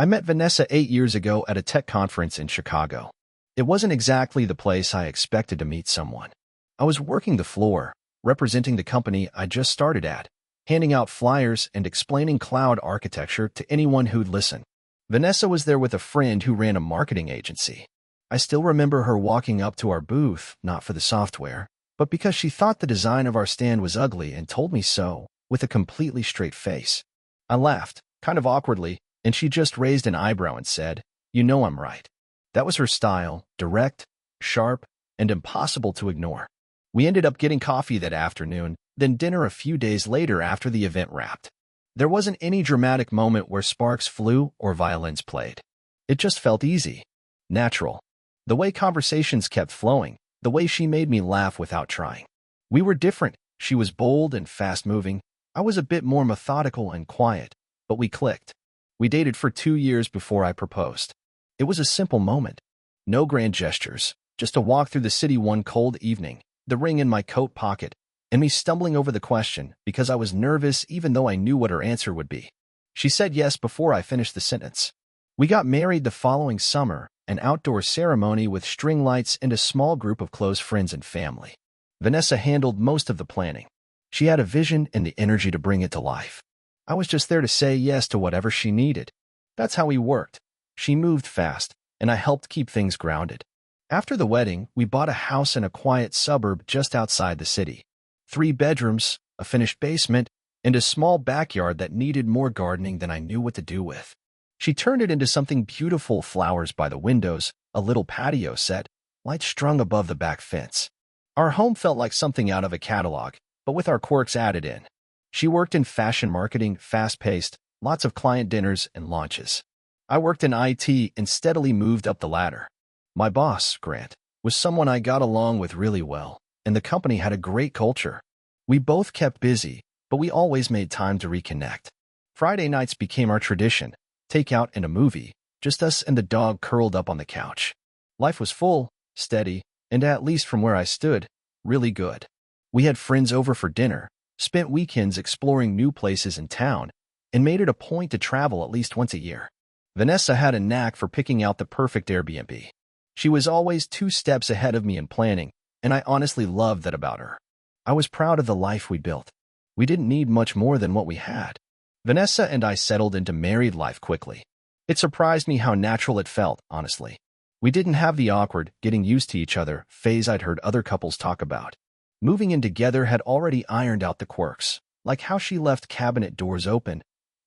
I met Vanessa 8 years ago at a tech conference in Chicago. It wasn't exactly the place I expected to meet someone. I was working the floor, representing the company I just started at, handing out flyers and explaining cloud architecture to anyone who'd listen. Vanessa was there with a friend who ran a marketing agency. I still remember her walking up to our booth, not for the software, but because she thought the design of our stand was ugly and told me so, with a completely straight face. I laughed, kind of awkwardly, and she just raised an eyebrow and said, "You know I'm right." That was her style, direct, sharp, and impossible to ignore. We ended up getting coffee that afternoon, then dinner a few days later after the event wrapped. There wasn't any dramatic moment where sparks flew or violins played. It just felt easy, natural. The way conversations kept flowing, the way she made me laugh without trying. We were different. She was bold and fast-moving. I was a bit more methodical and quiet, but we clicked. We dated for 2 years before I proposed. It was a simple moment. No grand gestures, just a walk through the city one cold evening, the ring in my coat pocket, and me stumbling over the question because I was nervous even though I knew what her answer would be. She said yes before I finished the sentence. We got married the following summer, an outdoor ceremony with string lights and a small group of close friends and family. Vanessa handled most of the planning. She had a vision and the energy to bring it to life. I was just there to say yes to whatever she needed. That's how we worked. She moved fast, and I helped keep things grounded. After the wedding, we bought a house in a quiet suburb just outside the city. 3 bedrooms, a finished basement, and a small backyard that needed more gardening than I knew what to do with. She turned it into something beautiful: flowers by the windows, a little patio set, lights strung above the back fence. Our home felt like something out of a catalog, but with our quirks added in. She worked in fashion marketing, fast-paced, lots of client dinners and launches. I worked in IT and steadily moved up the ladder. My boss, Grant, was someone I got along with really well, and the company had a great culture. We both kept busy, but we always made time to reconnect. Friday nights became our tradition: takeout and a movie, just us and the dog curled up on the couch. Life was full, steady, and at least from where I stood, really good. We had friends over for dinner, spent weekends exploring new places in town, and made it a point to travel at least once a year. Vanessa had a knack for picking out the perfect Airbnb. She was always 2 steps ahead of me in planning, and I honestly loved that about her. I was proud of the life we built. We didn't need much more than what we had. Vanessa and I settled into married life quickly. It surprised me how natural it felt, honestly. We didn't have the awkward, getting used to each other phase I'd heard other couples talk about. Moving in together had already ironed out the quirks, like how she left cabinet doors open,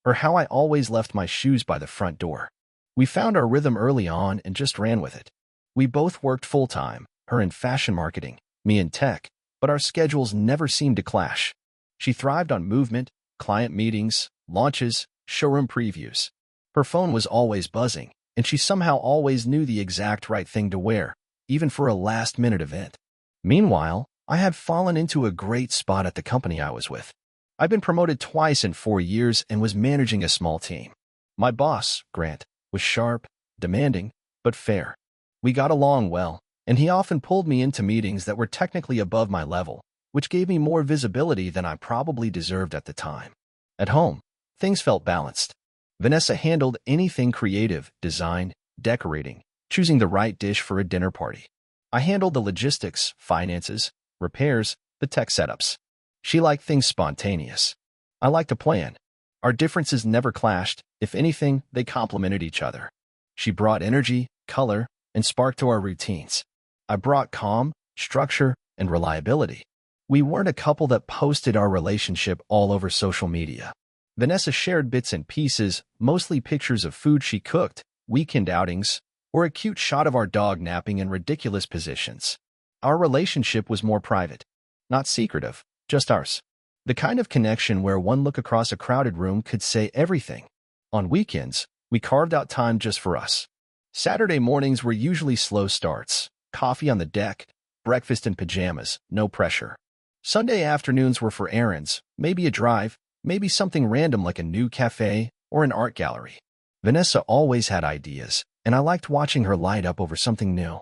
or how I always left my shoes by the front door. We found our rhythm early on and just ran with it. We both worked full-time, her in fashion marketing, me in tech, but our schedules never seemed to clash. She thrived on movement, client meetings, launches, showroom previews. Her phone was always buzzing, and she somehow always knew the exact right thing to wear, even for a last-minute event. Meanwhile, I had fallen into a great spot at the company I was with. I'd been promoted twice in 4 years and was managing a small team. My boss, Grant, was sharp, demanding, but fair. We got along well, and he often pulled me into meetings that were technically above my level, which gave me more visibility than I probably deserved at the time. At home, things felt balanced. Vanessa handled anything creative: design, decorating, choosing the right dish for a dinner party. I handled the logistics, finances, repairs, the tech setups. She liked things spontaneous. I liked to plan. Our differences never clashed. If anything, they complemented each other. She brought energy, color, and spark to our routines. I brought calm, structure, and reliability. We weren't a couple that posted our relationship all over social media. Vanessa shared bits and pieces, mostly pictures of food she cooked, weekend outings, or a cute shot of our dog napping in ridiculous positions. Our relationship was more private, not secretive, just ours. The kind of connection where one look across a crowded room could say everything. On weekends, we carved out time just for us. Saturday mornings were usually slow starts, coffee on the deck, breakfast in pajamas, no pressure. Sunday afternoons were for errands, maybe a drive, maybe something random like a new cafe or an art gallery. Vanessa always had ideas, and I liked watching her light up over something new.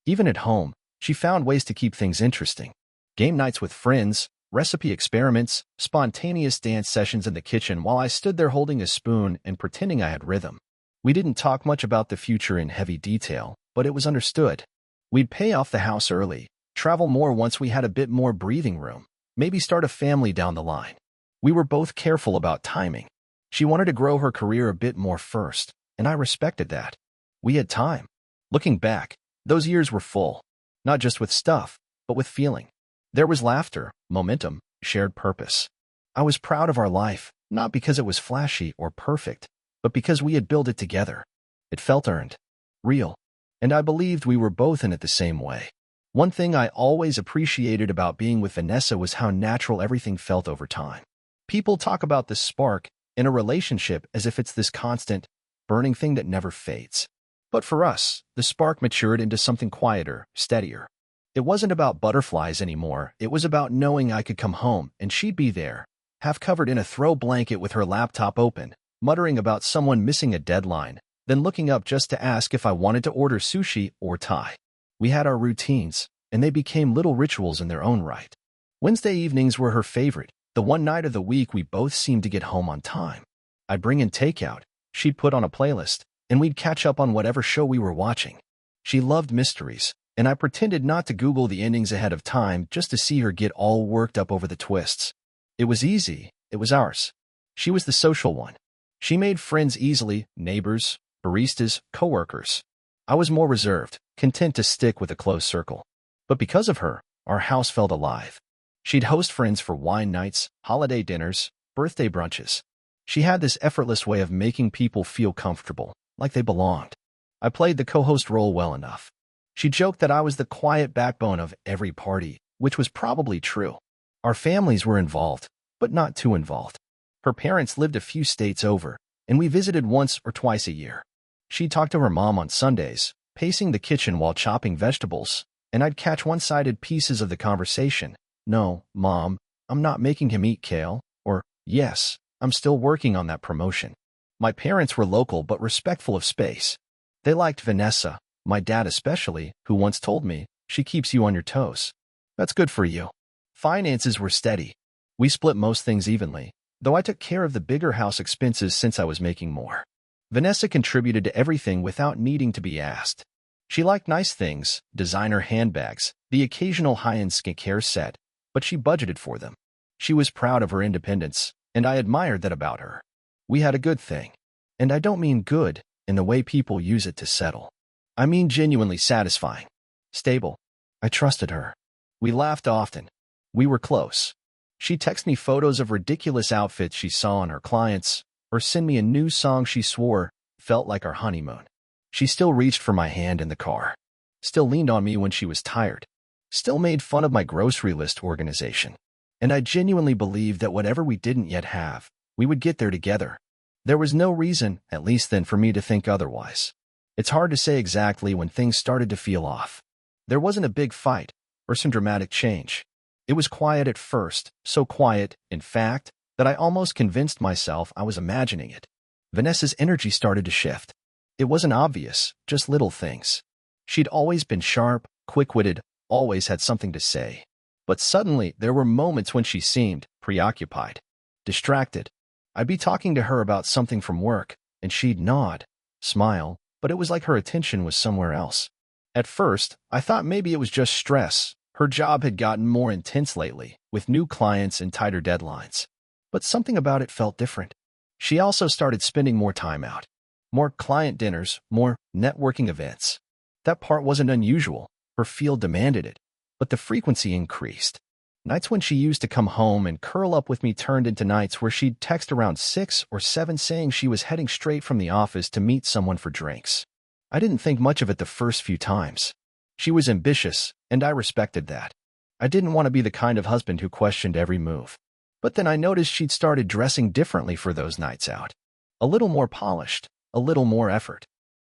Even at home, she found ways to keep things interesting. Game nights with friends, recipe experiments, spontaneous dance sessions in the kitchen while I stood there holding a spoon and pretending I had rhythm. We didn't talk much about the future in heavy detail, but it was understood. We'd pay off the house early, travel more once we had a bit more breathing room, maybe start a family down the line. We were both careful about timing. She wanted to grow her career a bit more first, and I respected that. We had time. Looking back, those years were full, not just with stuff, but with feeling. There was laughter, momentum, shared purpose. I was proud of our life, not because it was flashy or perfect, but because we had built it together. It felt earned, real, and I believed we were both in it the same way. One thing I always appreciated about being with Vanessa was how natural everything felt over time. People talk about the spark in a relationship as if it's this constant, burning thing that never fades. But for us, the spark matured into something quieter, steadier. It wasn't about butterflies anymore. It was about knowing I could come home and she'd be there, half covered in a throw blanket with her laptop open, muttering about someone missing a deadline, then looking up just to ask if I wanted to order sushi or Thai. We had our routines, and they became little rituals in their own right. Wednesday evenings were her favorite, the one night of the week we both seemed to get home on time. I'd bring in takeout, she'd put on a playlist, and we'd catch up on whatever show we were watching. She loved mysteries, and I pretended not to Google the endings ahead of time just to see her get all worked up over the twists. It was easy. It was ours. She was the social one. She made friends easily, neighbors, baristas, coworkers. I was more reserved, content to stick with a close circle. But because of her, our house felt alive. She'd host friends for wine nights, holiday dinners, birthday brunches. She had this effortless way of making people feel comfortable, like they belonged. I played the co-host role well enough. She joked that I was the quiet backbone of every party, which was probably true. Our families were involved, but not too involved. Her parents lived a few states over, and we visited once or twice a year. She'd talk to her mom on Sundays, pacing the kitchen while chopping vegetables, and I'd catch one-sided pieces of the conversation. "No, Mom, I'm not making him eat kale," or "Yes, I'm still working on that promotion." My parents were local but respectful of space. They liked Vanessa, my dad especially, who once told me, "She keeps you on your toes." That's good for you. Finances were steady. We split most things evenly, though I took care of the bigger house expenses since I was making more. Vanessa contributed to everything without needing to be asked. She liked nice things, designer handbags, the occasional high-end skincare set, but she budgeted for them. She was proud of her independence, and I admired that about her. We had a good thing. And I don't mean good in the way people use it to settle. I mean genuinely satisfying. Stable. I trusted her. We laughed often. We were close. She'd text me photos of ridiculous outfits she saw on her clients, or send me a new song she swore felt like our honeymoon. She still reached for my hand in the car. Still leaned on me when she was tired. Still made fun of my grocery list organization. And I genuinely believed that whatever we didn't yet have, we would get there together. There was no reason, at least then, for me to think otherwise. It's hard to say exactly when things started to feel off. There wasn't a big fight or some dramatic change. It was quiet at first, so quiet, in fact, that I almost convinced myself I was imagining it. Vanessa's energy started to shift. It wasn't obvious, just little things. She'd always been sharp, quick-witted, always had something to say. But suddenly, there were moments when she seemed preoccupied, distracted. I'd be talking to her about something from work, and she'd nod, smile, but it was like her attention was somewhere else. At first, I thought maybe it was just stress. Her job had gotten more intense lately, with new clients and tighter deadlines. But something about it felt different. She also started spending more time out. More client dinners, more networking events. That part wasn't unusual. Her field demanded it. But the frequency increased. Nights when she used to come home and curl up with me turned into nights where she'd text around 6 or 7 saying she was heading straight from the office to meet someone for drinks. I didn't think much of it the first few times. She was ambitious, and I respected that. I didn't want to be the kind of husband who questioned every move. But then I noticed she'd started dressing differently for those nights out. A little more polished, a little more effort.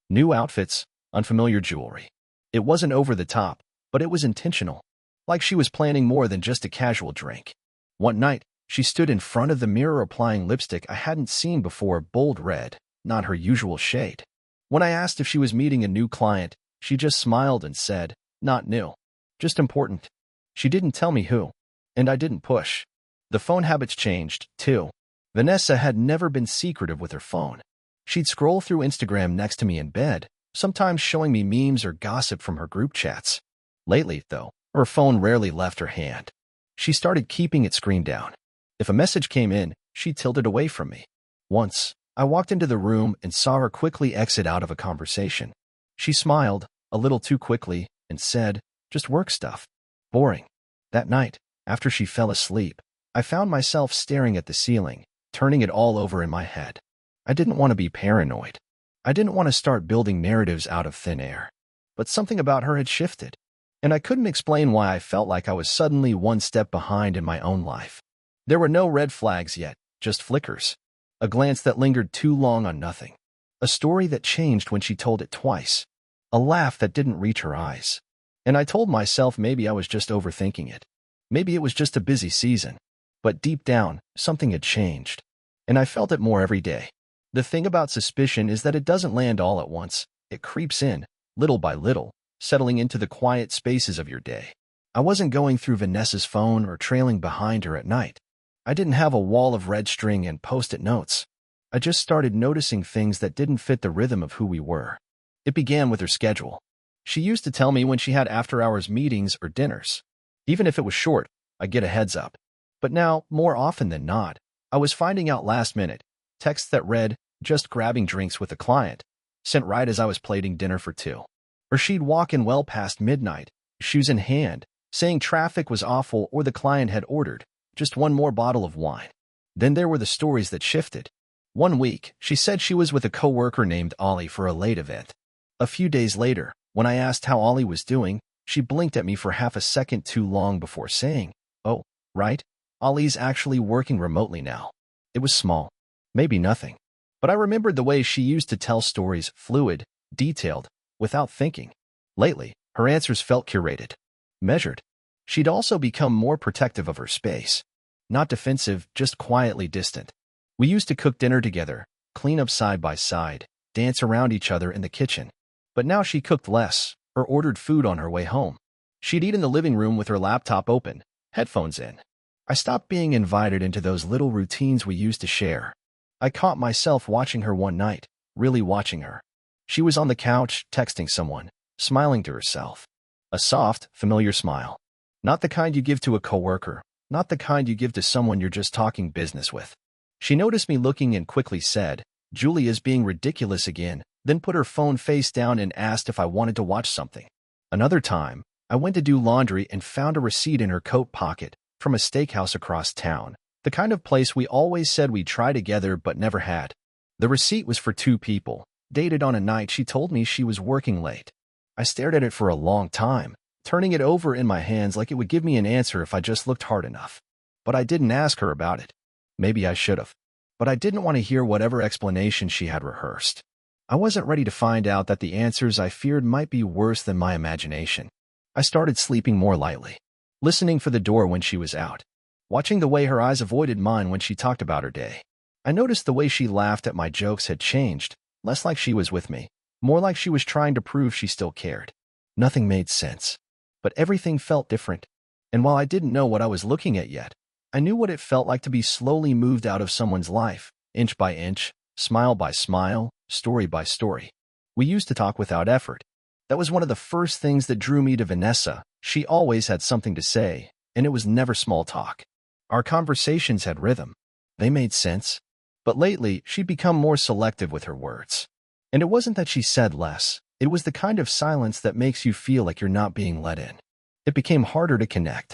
New outfits, unfamiliar jewelry. It wasn't over the top, but it was intentional. Like she was planning more than just a casual drink. One night, she stood in front of the mirror applying lipstick I hadn't seen before, bold red, not her usual shade. When I asked if she was meeting a new client, she just smiled and said, "Not new. Just important." She didn't tell me who, and I didn't push. The phone habits changed, too. Vanessa had never been secretive with her phone. She'd scroll through Instagram next to me in bed, sometimes showing me memes or gossip from her group chats. Lately, though, her phone rarely left her hand. She started keeping its screen down. If a message came in, she tilted away from me. Once, I walked into the room and saw her quickly exit out of a conversation. She smiled, a little too quickly, and said, "Just work stuff. Boring." That night, after she fell asleep, I found myself staring at the ceiling, turning it all over in my head. I didn't want to be paranoid. I didn't want to start building narratives out of thin air. But something about her had shifted, and I couldn't explain why I felt like I was suddenly one step behind in my own life. There were no red flags yet, just flickers. A glance that lingered too long on nothing. A story that changed when she told it twice. A laugh that didn't reach her eyes. And I told myself maybe I was just overthinking it. Maybe it was just a busy season. But deep down, something had changed. And I felt it more every day. The thing about suspicion is that it doesn't land all at once. It creeps in, little by little, settling into the quiet spaces of your day. I wasn't going through Vanessa's phone or trailing behind her at night. I didn't have a wall of red string and post-it notes. I just started noticing things that didn't fit the rhythm of who we were. It began with her schedule. She used to tell me when she had after-hours meetings or dinners. Even if it was short, I'd get a heads up. But now, more often than not, I was finding out last minute, texts that read, "Just grabbing drinks with a client," sent right as I was plating dinner for two. Or she'd walk in well past midnight, shoes in hand, saying traffic was awful or the client had ordered just one more bottle of wine. Then there were the stories that shifted. One week, she said she was with a coworker named Ollie for a late event. A few days later, when I asked how Ollie was doing, she blinked at me for half a second too long before saying, "Oh, right, Ollie's actually working remotely now." It was small, maybe nothing. But I remembered the way she used to tell stories, fluid, detailed, without thinking. Lately, her answers felt curated, measured. She'd also become more protective of her space. Not defensive, just quietly distant. We used to cook dinner together, clean up side by side, dance around each other in the kitchen. But now she cooked less, or ordered food on her way home. She'd eat in the living room with her laptop open, headphones in. I stopped being invited into those little routines we used to share. I caught myself watching her one night, really watching her. She was on the couch, texting someone, smiling to herself. A soft, familiar smile. Not the kind you give to a coworker, not the kind you give to someone you're just talking business with. She noticed me looking and quickly said, "Julia's being ridiculous again," then put her phone face down and asked if I wanted to watch something. Another time, I went to do laundry and found a receipt in her coat pocket from a steakhouse across town, the kind of place we always said we'd try together but never had. The receipt was for two people, dated on a night she told me she was working late. I stared at it for a long time, turning it over in my hands like it would give me an answer if I just looked hard enough. But I didn't ask her about it. Maybe I should have. But I didn't want to hear whatever explanation she had rehearsed. I wasn't ready to find out that the answers I feared might be worse than my imagination. I started sleeping more lightly, listening for the door when she was out, watching the way her eyes avoided mine when she talked about her day. I noticed the way she laughed at my jokes had changed, less like she was with me, more like she was trying to prove she still cared. Nothing made sense, but everything felt different. And while I didn't know what I was looking at yet, I knew what it felt like to be slowly moved out of someone's life, inch by inch, smile by smile, story by story. We used to talk without effort. That was one of the first things that drew me to Vanessa. She always had something to say, and it was never small talk. Our conversations had rhythm. They made sense. But lately, she'd become more selective with her words. And it wasn't that she said less. It was the kind of silence that makes you feel like you're not being let in. It became harder to connect.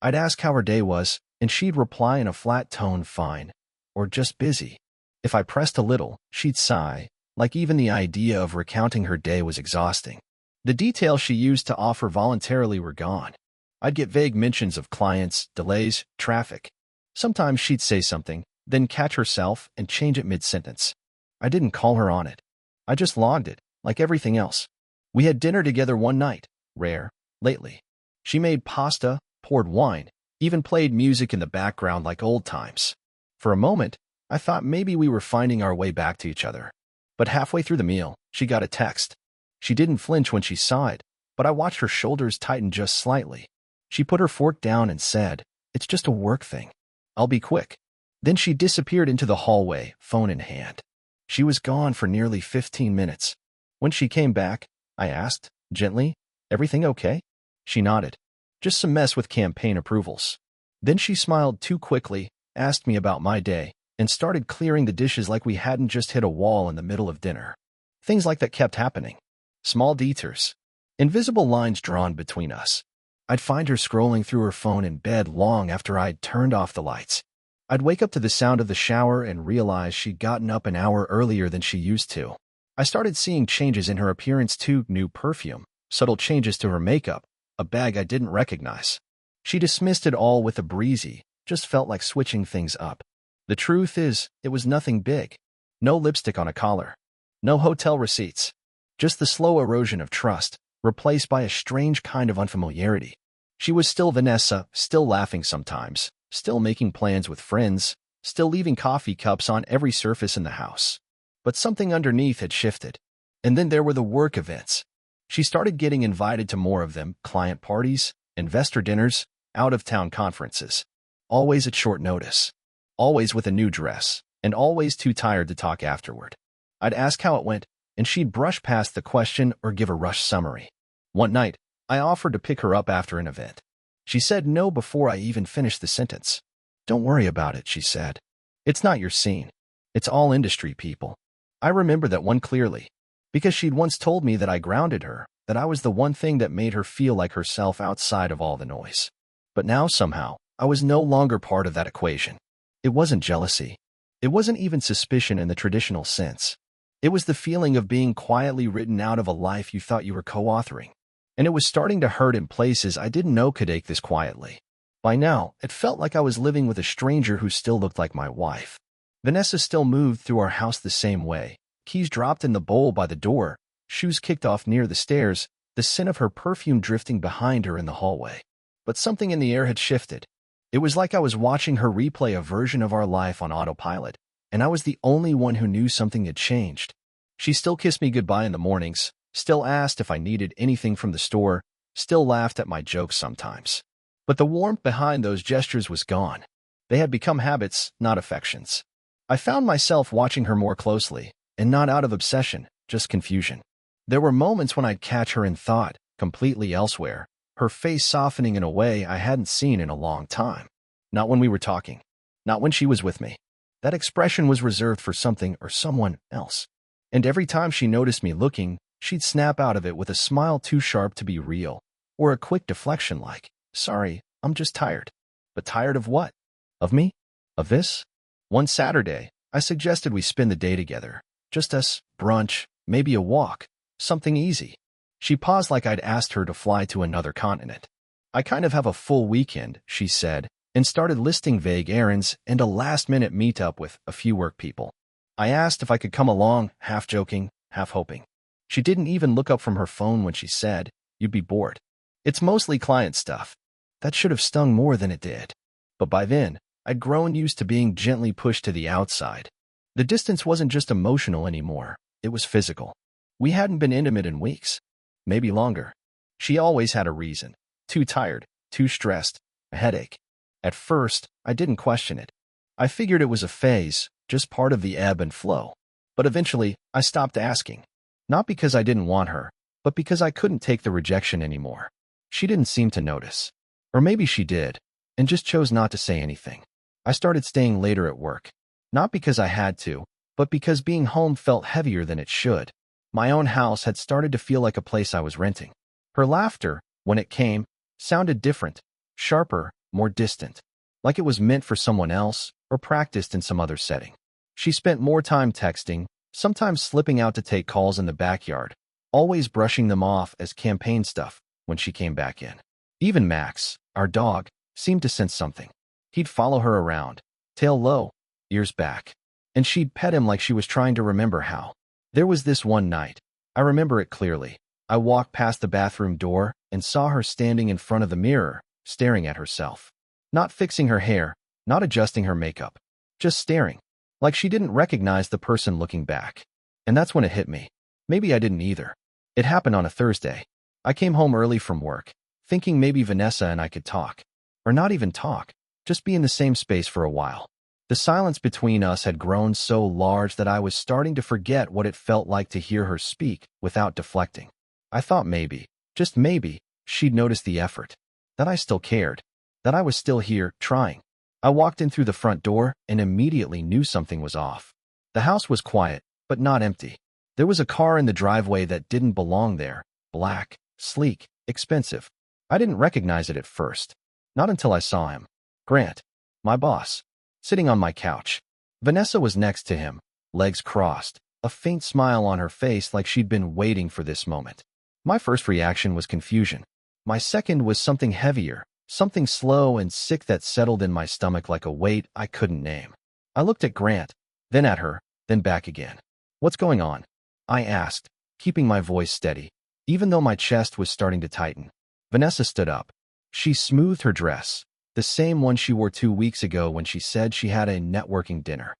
I'd ask how her day was, and she'd reply in a flat tone, "Fine," or "Just busy." If I pressed a little, she'd sigh, like even the idea of recounting her day was exhausting. The details she used to offer voluntarily were gone. I'd get vague mentions of clients, delays, traffic. Sometimes she'd say something, then catch herself and change it mid-sentence. I didn't call her on it. I just logged it, like everything else. We had dinner together one night, rare, lately. She made pasta, poured wine, even played music in the background like old times. For a moment, I thought maybe we were finding our way back to each other. But halfway through the meal, she got a text. She didn't flinch when she saw it, but I watched her shoulders tighten just slightly. She put her fork down and said, "It's just a work thing. I'll be quick." Then she disappeared into the hallway, phone in hand. She was gone for nearly 15 minutes. When she came back, I asked, gently, "Everything okay?" She nodded. "Just some mess with campaign approvals." Then she smiled too quickly, asked me about my day, and started clearing the dishes like we hadn't just hit a wall in the middle of dinner. Things like that kept happening. Small detours. Invisible lines drawn between us. I'd find her scrolling through her phone in bed long after I'd turned off the lights. I'd wake up to the sound of the shower and realize she'd gotten up an hour earlier than she used to. I started seeing changes in her appearance too: new perfume, subtle changes to her makeup, a bag I didn't recognize. She dismissed it all with a breezy, "Just felt like switching things up." The truth is, it was nothing big. No lipstick on a collar. No hotel receipts. Just the slow erosion of trust, replaced by a strange kind of unfamiliarity. She was still Vanessa, still laughing sometimes, still making plans with friends, still leaving coffee cups on every surface in the house. But something underneath had shifted. And then there were the work events. She started getting invited to more of them: client parties, investor dinners, out-of-town conferences. Always at short notice. Always with a new dress, and always too tired to talk afterward. I'd ask how it went, and she'd brush past the question or give a rushed summary. One night, I offered to pick her up after an event. She said no before I even finished the sentence. "Don't worry about it," she said. "It's not your scene. It's all industry people." I remember that one clearly, because she'd once told me that I grounded her, that I was the one thing that made her feel like herself outside of all the noise. But now somehow, I was no longer part of that equation. It wasn't jealousy. It wasn't even suspicion in the traditional sense. It was the feeling of being quietly written out of a life you thought you were co-authoring. And it was starting to hurt in places I didn't know could ache this quietly. By now, it felt like I was living with a stranger who still looked like my wife. Vanessa still moved through our house the same way. Keys dropped in the bowl by the door, shoes kicked off near the stairs, the scent of her perfume drifting behind her in the hallway. But something in the air had shifted. It was like I was watching her replay a version of our life on autopilot, and I was the only one who knew something had changed. She still kissed me goodbye in the mornings, still asked if I needed anything from the store, still laughed at my jokes sometimes. But the warmth behind those gestures was gone. They had become habits, not affections. I found myself watching her more closely, and not out of obsession, just confusion. There were moments when I'd catch her in thought, completely elsewhere, her face softening in a way I hadn't seen in a long time. Not when we were talking. Not when she was with me. That expression was reserved for something or someone else. And every time she noticed me looking, she'd snap out of it with a smile too sharp to be real, or a quick deflection like, "Sorry, I'm just tired." But tired of what? Of me? Of this? One Saturday, I suggested we spend the day together. Just us, brunch, maybe a walk, something easy. She paused like I'd asked her to fly to another continent. "I kind of have a full weekend," she said, and started listing vague errands and a last-minute meetup with a few work people. I asked if I could come along, half joking, half hoping. She didn't even look up from her phone when she said, "You'd be bored. It's mostly client stuff." That should have stung more than it did. But by then, I'd grown used to being gently pushed to the outside. The distance wasn't just emotional anymore, it was physical. We hadn't been intimate in weeks, maybe longer. She always had a reason. Too tired, too stressed, a headache. At first, I didn't question it. I figured it was a phase, just part of the ebb and flow. But eventually, I stopped asking. Not because I didn't want her, but because I couldn't take the rejection anymore. She didn't seem to notice. Or maybe she did, and just chose not to say anything. I started staying later at work. Not because I had to, but because being home felt heavier than it should. My own house had started to feel like a place I was renting. Her laughter, when it came, sounded different, sharper, more distant, like it was meant for someone else or practiced in some other setting. She spent more time texting, sometimes slipping out to take calls in the backyard, always brushing them off as campaign stuff when she came back in. Even Max, our dog, seemed to sense something. He'd follow her around, tail low, ears back, and she'd pet him like she was trying to remember how. There was this one night, I remember it clearly. I walked past the bathroom door and saw her standing in front of the mirror, staring at herself. Not fixing her hair, not adjusting her makeup, just staring, like she didn't recognize the person looking back. And that's when it hit me. Maybe I didn't either. It happened on a Thursday. I came home early from work, thinking maybe Vanessa and I could talk. Or not even talk, just be in the same space for a while. The silence between us had grown so large that I was starting to forget what it felt like to hear her speak without deflecting. I thought maybe, just maybe, she'd noticed the effort, that I still cared, that I was still here, trying. I walked in through the front door and immediately knew something was off. The house was quiet, but not empty. There was a car in the driveway that didn't belong there, black, sleek, expensive. I didn't recognize it at first, not until I saw him. Grant, my boss, sitting on my couch. Vanessa was next to him, legs crossed, a faint smile on her face like she'd been waiting for this moment. My first reaction was confusion. My second was something heavier, something slow and sick that settled in my stomach like a weight I couldn't name. I looked at Grant, then at her, then back again. "What's going on?" I asked, keeping my voice steady, even though my chest was starting to tighten. Vanessa stood up. She smoothed her dress, the same one she wore 2 weeks ago when she said she had a networking dinner.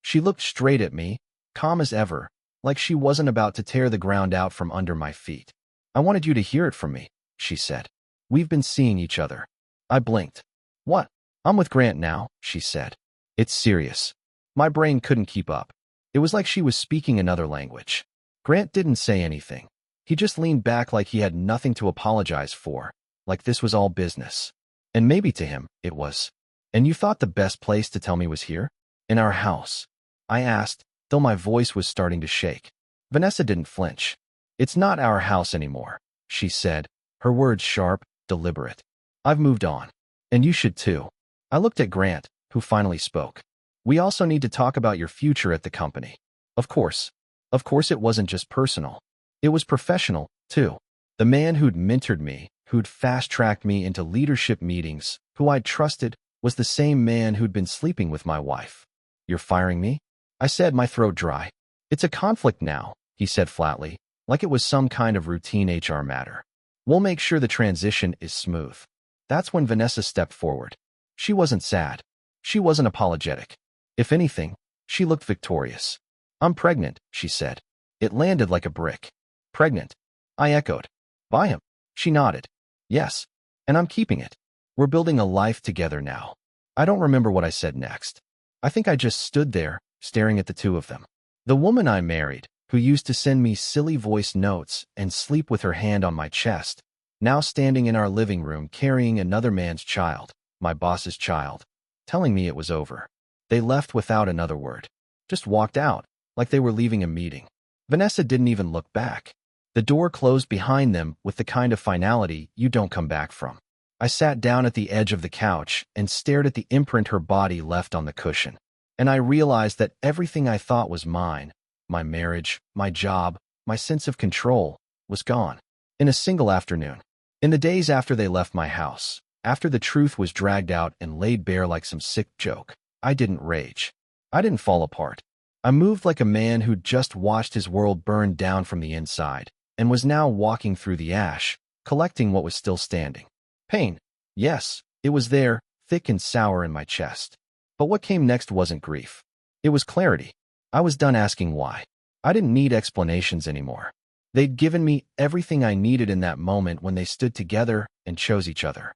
She looked straight at me, calm as ever, like she wasn't about to tear the ground out from under my feet. "I wanted you to hear it from me," she said. "We've been seeing each other." I blinked. "What?" "I'm with Grant now," she said. "It's serious." My brain couldn't keep up. It was like she was speaking another language. Grant didn't say anything. He just leaned back like he had nothing to apologize for, like this was all business. And maybe to him, it was. "And you thought the best place to tell me was here? In our house?" I asked, though my voice was starting to shake. Vanessa didn't flinch. "It's not our house anymore," she said, her words sharp, deliberate. "I've moved on. And you should too." I looked at Grant, who finally spoke. "We also need to talk about your future at the company." Of course. Of course it wasn't just personal. It was professional, too. The man who'd mentored me, who'd fast-tracked me into leadership meetings, who I'd trusted, was the same man who'd been sleeping with my wife. "You're firing me?" I said, my throat dry. "It's a conflict now," he said flatly, like it was some kind of routine HR matter. "We'll make sure the transition is smooth." That's when Vanessa stepped forward. She wasn't sad. She wasn't apologetic. If anything, she looked victorious. "I'm pregnant," she said. It landed like a brick. "Pregnant?" I echoed. "By him?" She nodded. "Yes. And I'm keeping it. We're building a life together now." I don't remember what I said next. I think I just stood there, staring at the two of them. The woman I married, who used to send me silly voice notes and sleep with her hand on my chest, now standing in our living room carrying another man's child, my boss's child, telling me it was over. They left without another word. Just walked out, like they were leaving a meeting. Vanessa didn't even look back. The door closed behind them with the kind of finality you don't come back from. I sat down at the edge of the couch and stared at the imprint her body left on the cushion. And I realized that everything I thought was mine, my marriage, my job, my sense of control, was gone. In a single afternoon. In the days after they left my house, after the truth was dragged out and laid bare like some sick joke, I didn't rage. I didn't fall apart. I moved like a man who'd just watched his world burn down from the inside and was now walking through the ash, collecting what was still standing. Pain. Yes, it was there, thick and sour in my chest. But what came next wasn't grief. It was clarity. I was done asking why. I didn't need explanations anymore. They'd given me everything I needed in that moment when they stood together and chose each other.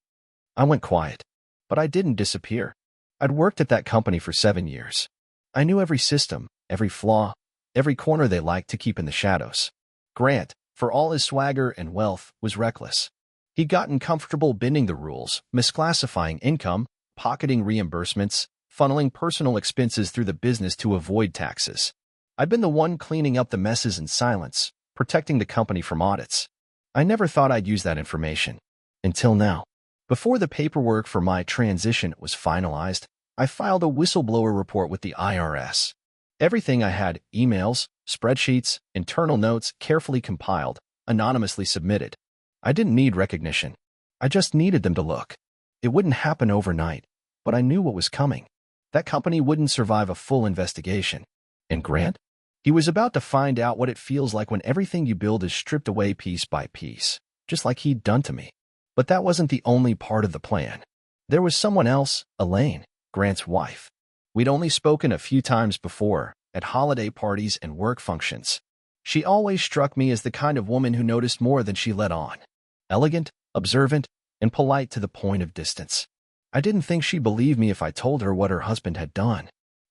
I went quiet. But I didn't disappear. I'd worked at that company for 7 years. I knew every system, every flaw, every corner they liked to keep in the shadows. Grant, for all his swagger and wealth, was reckless. He'd gotten comfortable bending the rules, misclassifying income, pocketing reimbursements, funneling personal expenses through the business to avoid taxes. I'd been the one cleaning up the messes in silence, protecting the company from audits. I never thought I'd use that information. Until now. Before the paperwork for my transition was finalized, I filed a whistleblower report with the IRS. Everything I had, emails, spreadsheets, internal notes, carefully compiled, anonymously submitted. I didn't need recognition. I just needed them to look. It wouldn't happen overnight, but I knew what was coming. That company wouldn't survive a full investigation. And Grant? He was about to find out what it feels like when everything you build is stripped away piece by piece, just like he'd done to me. But that wasn't the only part of the plan. There was someone else, Elaine, Grant's wife. We'd only spoken a few times before, at holiday parties and work functions. She always struck me as the kind of woman who noticed more than she let on. Elegant, observant, and polite to the point of distance. I didn't think she'd believe me if I told her what her husband had done.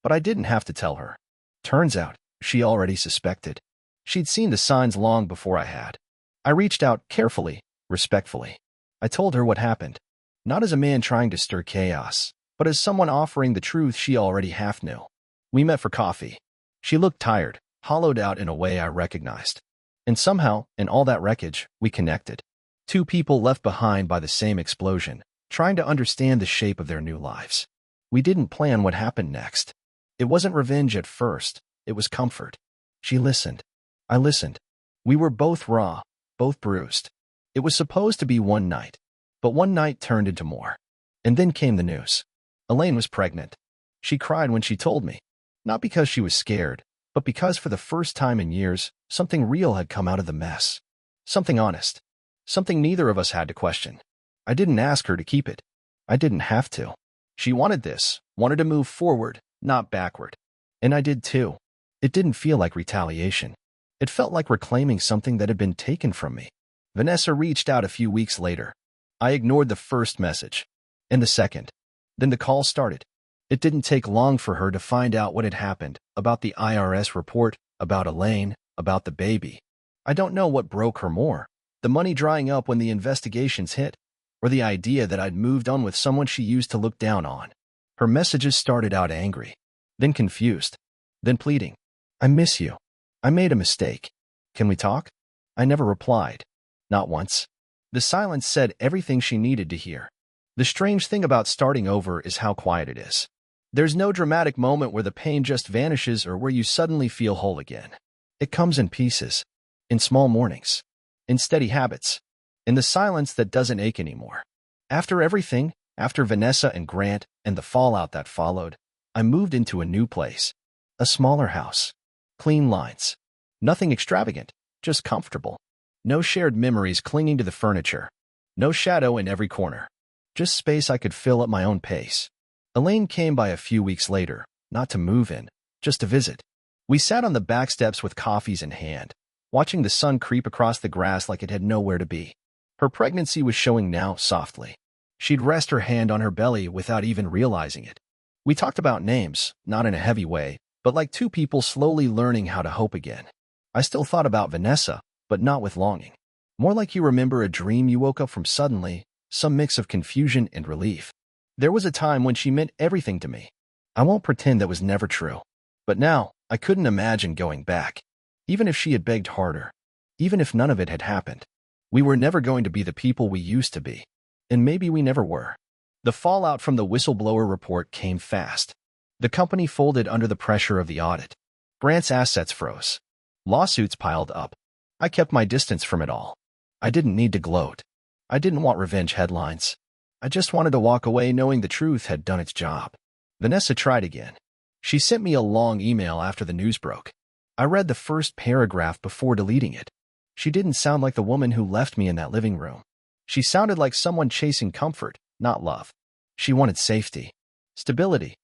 But I didn't have to tell her. Turns out, she already suspected. She'd seen the signs long before I had. I reached out carefully, respectfully. I told her what happened. Not as a man trying to stir chaos, but as someone offering the truth she already half knew. We met for coffee. She looked tired, hollowed out in a way I recognized. And somehow, in all that wreckage, we connected. Two people left behind by the same explosion, trying to understand the shape of their new lives. We didn't plan what happened next. It wasn't revenge at first, it was comfort. She listened. I listened. We were both raw, both bruised. It was supposed to be one night, but one night turned into more. And then came the news. Elaine was pregnant. She cried when she told me. Not because she was scared, but because for the first time in years, something real had come out of the mess. Something honest. Something neither of us had to question. I didn't ask her to keep it. I didn't have to. She wanted this, wanted to move forward, not backward. And I did too. It didn't feel like retaliation. It felt like reclaiming something that had been taken from me. Vanessa reached out a few weeks later. I ignored the first message. And the second. Then the call started. It didn't take long for her to find out what had happened, about the IRS report, about Elaine, about the baby. I don't know what broke her more. The money drying up when the investigations hit, or the idea that I'd moved on with someone she used to look down on. Her messages started out angry, then confused, then pleading. I miss you. I made a mistake. Can we talk? I never replied. Not once. The silence said everything she needed to hear. The strange thing about starting over is how quiet it is. There's no dramatic moment where the pain just vanishes or where you suddenly feel whole again. It comes in pieces, in small mornings, in steady habits, in the silence that doesn't ache anymore. After everything, after Vanessa and Grant and the fallout that followed, I moved into a new place. A smaller house. Clean lines. Nothing extravagant, just comfortable. No shared memories clinging to the furniture. No shadow in every corner. Just space I could fill at my own pace. Elaine came by a few weeks later, not to move in, just to visit. We sat on the back steps with coffees in hand, watching the sun creep across the grass like it had nowhere to be. Her pregnancy was showing now softly. She'd rest her hand on her belly without even realizing it. We talked about names, not in a heavy way, but like two people slowly learning how to hope again. I still thought about Vanessa, but not with longing. More like you remember a dream you woke up from suddenly, some mix of confusion and relief. There was a time when she meant everything to me. I won't pretend that was never true. But now, I couldn't imagine going back. Even if she had begged harder. Even if none of it had happened. We were never going to be the people we used to be. And maybe we never were. The fallout from the whistleblower report came fast. The company folded under the pressure of the audit. Grant's assets froze. Lawsuits piled up. I kept my distance from it all. I didn't need to gloat. I didn't want revenge headlines. I just wanted to walk away knowing the truth had done its job. Vanessa tried again. She sent me a long email after the news broke. I read the first paragraph before deleting it. She didn't sound like the woman who left me in that living room. She sounded like someone chasing comfort, not love. She wanted safety, stability,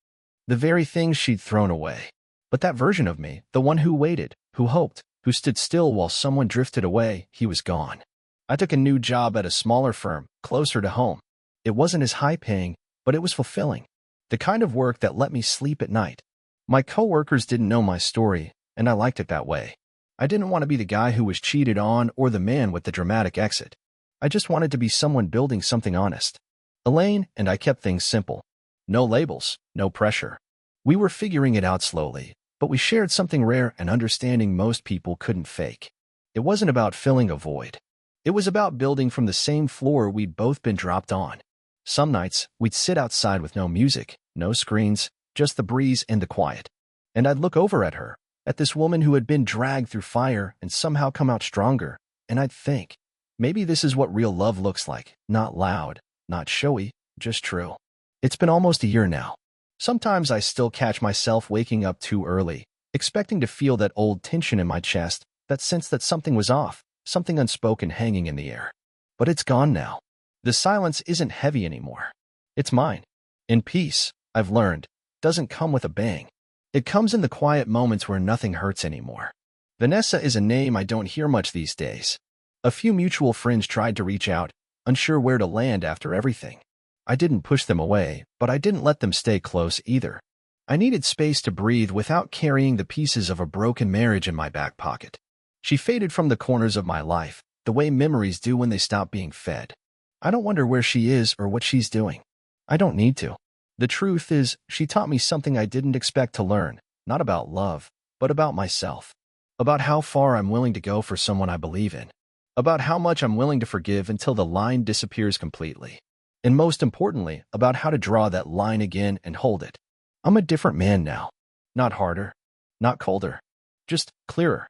the very things she'd thrown away. But that version of me, the one who waited, who hoped, who stood still while someone drifted away, he was gone. I took a new job at a smaller firm, closer to home. It wasn't as high-paying, but it was fulfilling. The kind of work that let me sleep at night. My coworkers didn't know my story, and I liked it that way. I didn't want to be the guy who was cheated on or the man with the dramatic exit. I just wanted to be someone building something honest. Elaine and I kept things simple. No labels, no pressure. We were figuring it out slowly, but we shared something rare and understanding most people couldn't fake. It wasn't about filling a void. It was about building from the same floor we'd both been dropped on. Some nights, we'd sit outside with no music, no screens, just the breeze and the quiet. And I'd look over at her, at this woman who had been dragged through fire and somehow come out stronger, and I'd think, maybe this is what real love looks like, not loud, not showy, just true. It's been almost a year now. Sometimes I still catch myself waking up too early, expecting to feel that old tension in my chest, that sense that something was off, something unspoken hanging in the air. But it's gone now. The silence isn't heavy anymore. It's mine. And peace, I've learned, doesn't come with a bang. It comes in the quiet moments where nothing hurts anymore. Vanessa is a name I don't hear much these days. A few mutual friends tried to reach out, unsure where to land after everything. I didn't push them away, but I didn't let them stay close either. I needed space to breathe without carrying the pieces of a broken marriage in my back pocket. She faded from the corners of my life, the way memories do when they stop being fed. I don't wonder where she is or what she's doing. I don't need to. The truth is, she taught me something I didn't expect to learn, not about love, but about myself. About how far I'm willing to go for someone I believe in. About how much I'm willing to forgive until the line disappears completely. And most importantly, about how to draw that line again and hold it. I'm a different man now. Not harder, not colder, just clearer.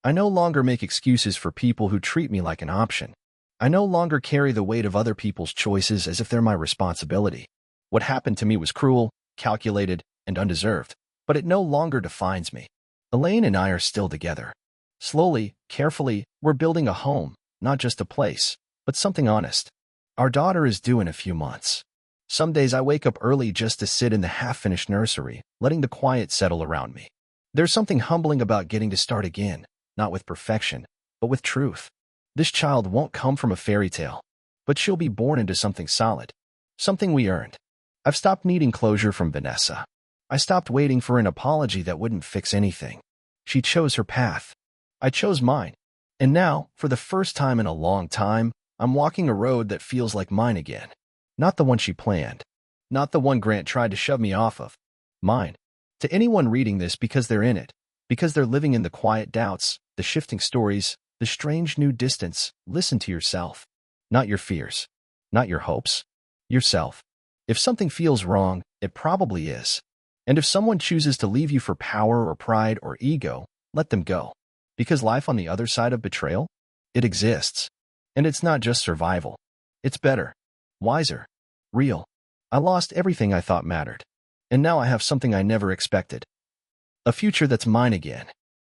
I no longer make excuses for people who treat me like an option. I no longer carry the weight of other people's choices as if they're my responsibility. What happened to me was cruel, calculated, and undeserved, but it no longer defines me. Elaine and I are still together. Slowly, carefully, we're building a home, not just a place, but something honest. Our daughter is due in a few months. Some days I wake up early just to sit in the half-finished nursery, letting the quiet settle around me. There's something humbling about getting to start again, not with perfection, but with truth. This child won't come from a fairy tale, but she'll be born into something solid, something we earned. I've stopped needing closure from Vanessa. I stopped waiting for an apology that wouldn't fix anything. She chose her path. I chose mine. And now, for the first time in a long time, I'm walking a road that feels like mine again. Not the one she planned. Not the one Grant tried to shove me off of. Mine. To anyone reading this because they're in it, because they're living in the quiet doubts, the shifting stories, the strange new distance, listen to yourself. Not your fears. Not your hopes. Yourself. If something feels wrong, it probably is. And if someone chooses to leave you for power or pride or ego, let them go. Because life on the other side of betrayal? It exists. And it's not just survival. It's better. Wiser. Real. I lost everything I thought mattered. And now I have something I never expected. A future that's mine again.